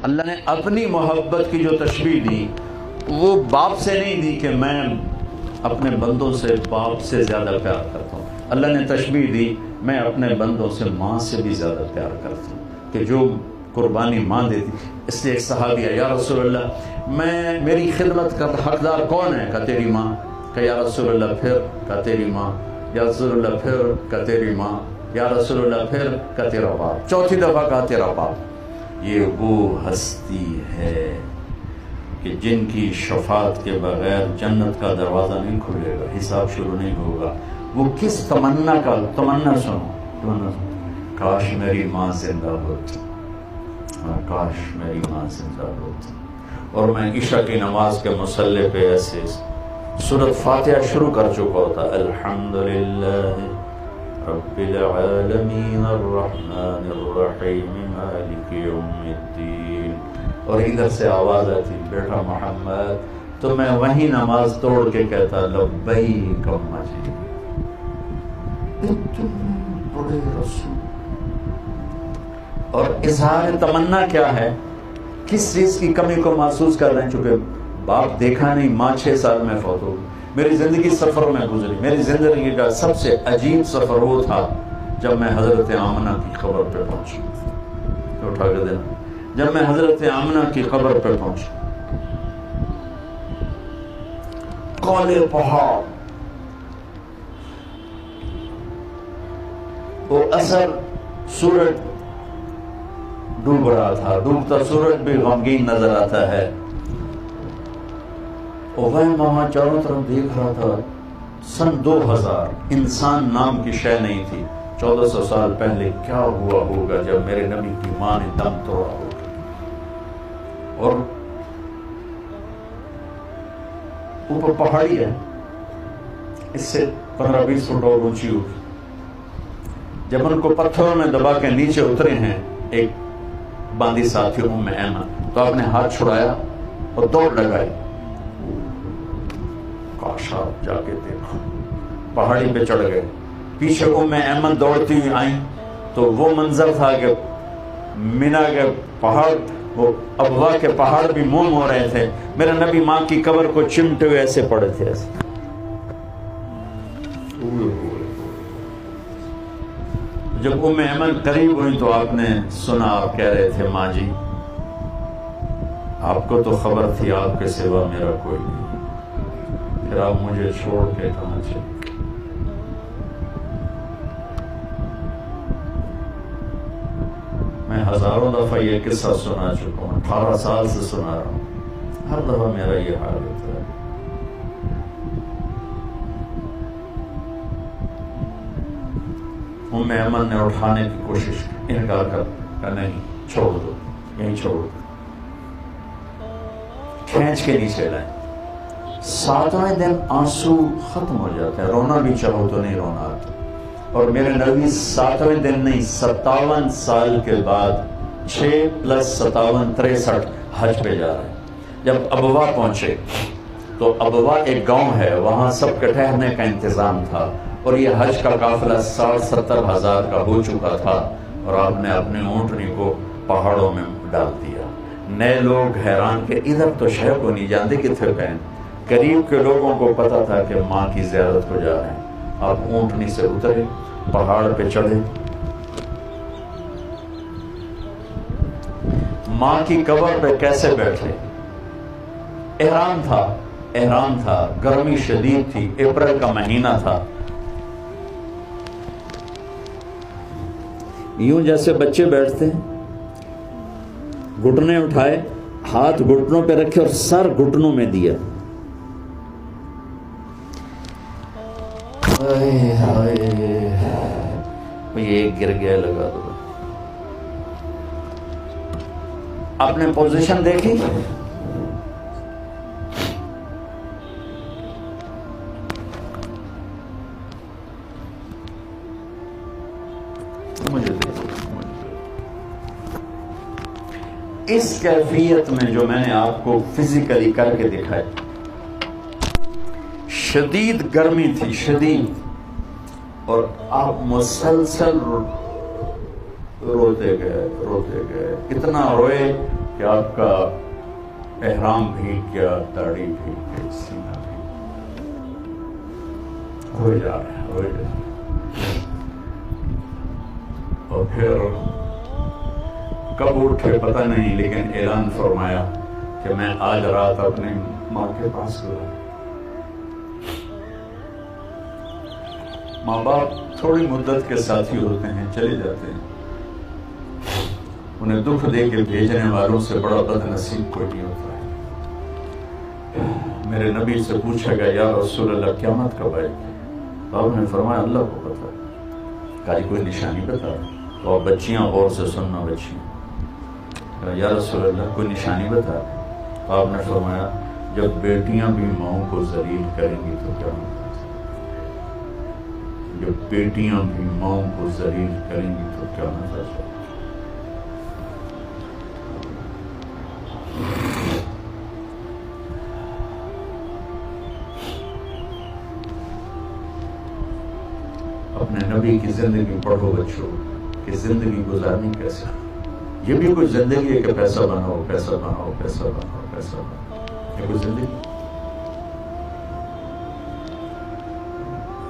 اللہ نے اپنی محبت کی جو تشبیہ دی وہ باپ سے نہیں دی کہ میں اپنے بندوں سے باپ سے زیادہ پیار کرتا ہوں. اللہ نے تشبیہ دی میں اپنے بندوں سے ماں سے بھی زیادہ پیار کرتا ہوں کہ جو قربانی ماں دیتی. اس لیے ایک صحابی ہے، یا رسول اللہ میری خدمت کا حقدار کون ہے؟ کہا تیری ماں. کہ یا رسول اللہ پھر؟ کہا تیری ماں. یا رسول اللہ پھر؟ کہا تیری ماں. یا رسول اللہ پھر؟ کہا تیرا باپ. چوتھی دفعہ کہا تیرا باپ. یہ وہ ہستی ہے کہ جن کی شفاعت کے بغیر جنت کا دروازہ نہیں کھلے گا، حساب شروع نہیں ہوگا. وہ کس تمنا کا تمنا سنو، کاش میری ماں زندہ ہوتی، کاش میری ماں زندہ ہوتی. اور میں عشاء کی نماز کے مصلی پہ ایسے سورۃ فاتحہ شروع کر چکا ہوتا، الحمدللہ رب العالمین الرحمن الرحیم مالک یوم الدین، اور ادھر سے آواز آتی بیٹا محمد، تو میں وہیں نماز توڑ کے کہتا لبیک اماں جی. بڑے رسول. اور اظہار تمنا کیا ہے؟ کس چیز کی کمی کو محسوس کر رہے ہیں؟ چونکہ باپ دیکھا نہیں، ماں 6 سال میں فوت ہو گئی. میری زندگی سفر میں گزری. میری زندگی کا سب سے عجیب سفر وہ تھا جب میں حضرت آمنہ کی قبر پہ پہنچا. اٹھا کے دینا. جب میں حضرت آمنہ کی قبر پہ پہنچا، کالے پہاڑ، وہ اثر سورج ڈوب رہا تھا، ڈوبتا سورج بھی غمگین نظر آتا ہے. اور وہ وہاں چاروں طرف دیکھ رہا تھا. سن 2000 انسان نام کی شے نہیں تھی. 1400 سال پہلے کیا ہوا ہوگا جب میرے نبی کی ماں نے دم توڑا ہوگا. اور اوپر پہاڑی ہے، اس سے 15-20 فٹ اور اونچی ہوگی. جب ان کو پتھروں میں دبا کے نیچے اترے ہیں ایک باندی ساتھی ام ایمن، تو آپ نے ہاتھ چھڑایا اور دوڑ لگائی. کاش آپ جا کے دیکھو. پہاڑی پہ چڑھ گئے. پیچھے ام ایمن دوڑتی ہوئی آئیں تو وہ منظر تھا کہ مینا کے پہاڑ، وہ ابوا کے پہاڑ بھی موم ہو رہے تھے. میرے نبی ماں کی قبر کو چمٹے ہوئے ایسے پڑے تھے. ایسے جب ام ایمن قریب ہوئی تو آپ نے سنا، آپ کہہ رہے تھے ماں جی آپ کو تو خبر تھی آپ کے سوا میرا کوئی نہیں، پھر آپ مجھے چھوڑ کے کہاں چلے. میں ہزاروں دفعہ یہ قصہ سنا چکا ہوں، 18 سال سے سنا رہا ہوں. ہر دفعہ میرا یہ حال ہوتا ہے. ام ایمن نے اٹھانے کی کوشش کی، انکار کر نہیں، چھوڑ دو، یہیں چھوڑ دو. کھینچ کے نیچے لائیں. 7ویں دن آنسو ختم ہو جاتے ہیں، رونا بھی چاہو تو نہیں رونا آتا. اور میرے نبی 7ویں دن نہیں 57 سال کے بعد 6 + 57 63 حج پہ جا رہے ہیں. جب ابوا پہنچے تو ابوا ایک گاؤں ہے، وہاں سب کے ٹھہرنے کا انتظام تھا. اور یہ حج کا قافلہ 60-70 ہزار کا ہو چکا تھا. اور آپ نے اپنی اونٹنی کو پہاڑوں میں ڈال دیا. نئے لوگ حیران کہ ادھر تو شہر کو نہیں جانتے کتنے گئے. قریب کے لوگوں کو پتا تھا کہ ماں کی زیارت کو جا رہے ہیں. آپ اونٹنی سے اترے، پہاڑ پہ چڑھے، ماں کی قبر پہ کیسے بیٹھے. احرام تھا، گرمی شدید تھی، اپریل کا مہینہ تھا. یوں جیسے بچے بیٹھتے ہیں، گھٹنے اٹھائے، ہاتھ گھٹنوں پہ رکھے اور سر گھٹنوں میں دیا. یہ گر گیا، لگا دو. آپ نے پوزیشن دیکھی، اس کیفیت میں جو میں نے آپ کو فزیکلی کر کے دکھائی. شدید گرمی تھی، شدید، اور آپ مسلسل روتے گئے. اتنا روئے کہ آپ کا احرام بھیگ گیا، داڑھی بھیگ گئی، سینہ بھیگ ہو جا رہا ہے، ہو جا رہا ہے۔ اور پھر کب اٹھے پتہ نہیں، لیکن اعلان فرمایا کہ میں آج رات اپنی ماں کے پاس گیا۔ ماں باپ تھوڑی مدت کے ساتھی ہوتے ہیں، چلے جاتے ہیں، انہیں دکھ دے کے بھیجنے والوں سے بڑا بد نصیب کوئی نہیں ہوتا ہے۔ میرے نبی سے پوچھا گیا یا رسول اللہ قیامت کب آئے گی؟ تو آپ نے فرمایا اللہ کو پتا ہے۔ کہا کوئی نشانی بتا، تو بچیاں غور سے سننا، بچیاں، یا رسول اللہ کوئی نشانی بتا۔ تو آپ نے فرمایا جب بیٹیاں بھی ماؤں کو ذلیل کریں گی تو کیا ہوگا؟ جب بیٹیاں بھی ماؤں کو ذلیل کریں گی تو کیا ہوگا؟ اپنے نبی کی زندگی پڑھو بچوں، کہ زندگی گزارنی کیسے۔ یہ بھی کوئی زندگی ہے کہ پیسہ بناؤ، پیسہ بناؤ، پیسہ بناؤ، پیسہ بناؤ، یہ کوئی زندگی؟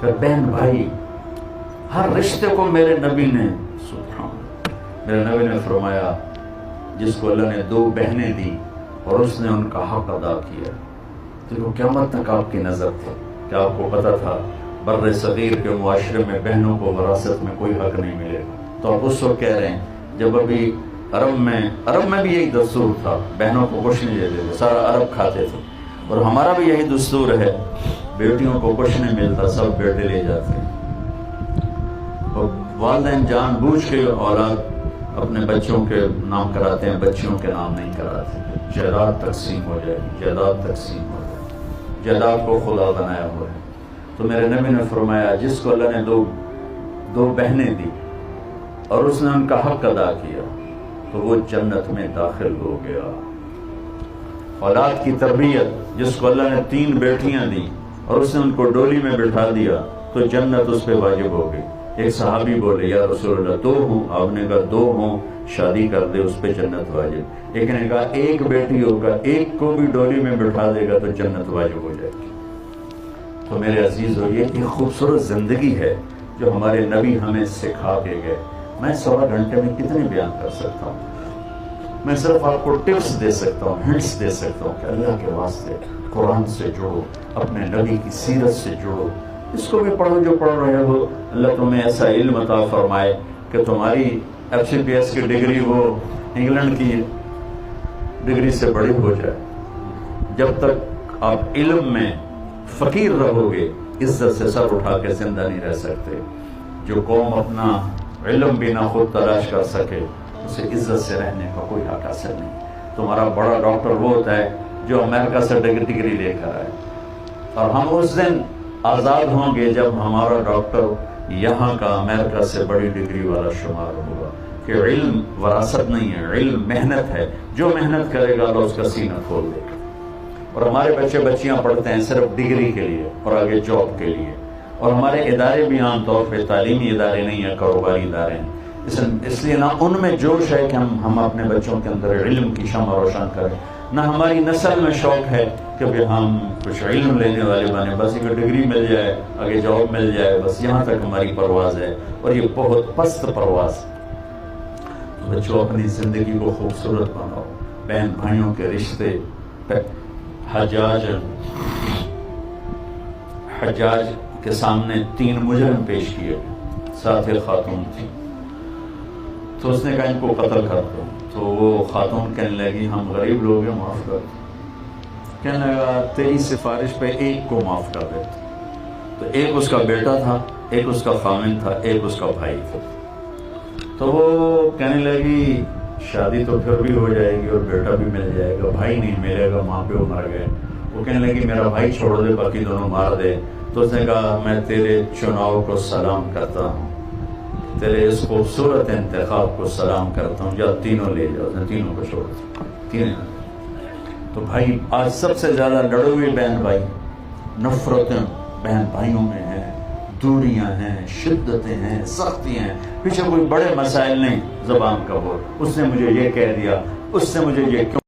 کہ بہن بھائی، ہر رشتے کو میرے نبی نے، سبحان اللہ، میرے نبی نے فرمایا جس کو اللہ نے 2 بہنیں دی اور اس نے ان کا حق ادا کیا، تو وہ قیامت تک آپ کی نظر تھی۔ کیا آپ کو پتا تھا بر صغیر کے معاشرے میں بہنوں کو وراثت میں کوئی حق نہیں ملے گا؟ تو آپ اس وقت کہہ رہے ہیں جب ابھی عرب میں بھی یہی دستور تھا، بہنوں کو کچھ نہیں دیتے تھے، سارا عرب کھاتے تھے، اور ہمارا بھی یہی دستور ہے، بیٹیوں کو کچھ نہیں ملتا، سب بیٹے لے جاتے ہیں۔ اور والدین جان بوجھ کے اولاد اپنے بچوں کے نام کراتے ہیں، بچیوں کے نام نہیں کراتے۔ جائیداد تقسیم ہو جائے، جائیداد تقسیم ہو جائے، جائیداد کو خدا بنایا ہوا ہے۔ تو میرے نبی نے فرمایا جس کو اللہ نے دو بہنیں دی اور اس نے ان کا حق ادا کیا تو وہ جنت میں داخل ہو گیا۔ اولاد کی تربیت، جس کو اللہ نے 3 بیٹیاں دی اور اس نے ان کو ڈولی میں بٹھا دیا تو جنت اس پہ واجب ہو گئی۔ ایک صحابی بولے یا رسول اللہ 2 ہوں، آپ نے کہا 2 ہوں شادی کر دے، اس پہ جنت واجب۔ ایک نے کہا 1 بیٹی ہوگا، 1 کو بھی ڈولی میں بٹھا دے گا تو جنت واجب ہو جائے گی۔ تو میرے عزیزو، یہ ایک خوبصورت زندگی ہے جو ہمارے نبی ہمیں سکھا کے گئے۔ میں 1.25 گھنٹے میں کتنے بیان کر سکتا ہوں؟ میں صرف آپ کو ٹپس دے سکتا ہوں، ہنٹس دے سکتا ہوں کہ اللہ کے واسطے قرآن سے جڑو، اپنے نبی کی سیرت سے جڑو، اس کو بھی پڑھو جو پڑھ رہے ہو۔ اللہ تمہیں ایسا علم عطا فرمائے کہ تمہاری FCPS کی ڈگری وہ انگلینڈ کی ڈگری سے بڑی ہو جائے۔ جب تک آپ علم میں فقیر رہو گے، عزت سے سر اٹھا کے زندہ نہیں رہ سکتے۔ جو قوم اپنا علم بھی نہ خود تلاش کر سکے، اسے عزت سے رہنے کا کوئی حق حاصل نہیں۔ تمہارا بڑا ڈاکٹر وہ ہوتا ہے جو امریکہ سے ڈگری لے کر آئے، اور ہم اس دن آزاد ہوں گے جب ہمارا ڈاکٹر یہاں کا امریکہ سے بڑی ڈگری والا شمار ہوگا۔ کہ علم وراثت نہیں ہے، علم محنت ہے، جو محنت کرے گا اللہ اس کا سینہ کھول دے گا۔ اور ہمارے بچے بچیاں پڑھتے ہیں صرف ڈگری کے لیے اور آگے جاب کے لیے، اور ہمارے ادارے بھی عام طور پہ تعلیمی ادارے نہیں ہیں، کاروباری ادارے ہیں۔ اس لیے نہ ان میں جوش ہے کہ ہم اپنے بچوں کے اندر علم کی شمع روشن کریں، نہ ہماری نسل میں شوق ہے کہ ہم کچھ علم لینے والے بنے، بس ایک ڈگری مل جائے، آگے جاب مل جائے، بس یہاں تک ہماری پرواز ہے، اور یہ بہت پست پرواز۔ بچوں اپنی زندگی کو خوبصورت بناؤ، بہن بھائیوں کے رشتے۔ حجاج کے سامنے 3 مجرم پیش کیے، ساتھ ایک خاتون تھی، تو اس نے کہا ان کو قتل کر دو۔ تو وہ خاتون کہنے لگی ہم غریب لوگ ہیں، معاف کر دو۔ کہنے لگا تیری سفارش پہ 1 کو معاف کر دیتا۔ تو ایک اس کا بیٹا تھا، ایک اس کا خامن تھا، ایک اس کا بھائی تھا۔ تو وہ کہنے لگی شادی تو پھر بھی ہو جائے گی اور بیٹا بھی مل جائے گا، بھائی نہیں ملے گا، ماں پیو مر گئے۔ وہ کہنے لگی میرا بھائی چھوڑ دے، باقی دونوں مار دے۔ تو اس نے کہا میں تیرے چناؤ کو سلام کرتا ہوں، تیرے اس خوبصورت انتخاب کو سلام کرتا ہوں، جا تینوں لے جاؤ۔ اس نے تینوں کو چھوڑ دیا، تینوں۔ تو بھائی آج سب سے زیادہ لڑے ہوئے بہن بھائی، نفرتیں بہن بھائیوں میں ہیں، دوریاں ہیں، شدتیں ہیں، سختیاں ہیں، پیچھے کوئی بڑے مسائل نہیں، زبان کا بول، اس نے مجھے یہ کہہ دیا، اس سے مجھے یہ کیوں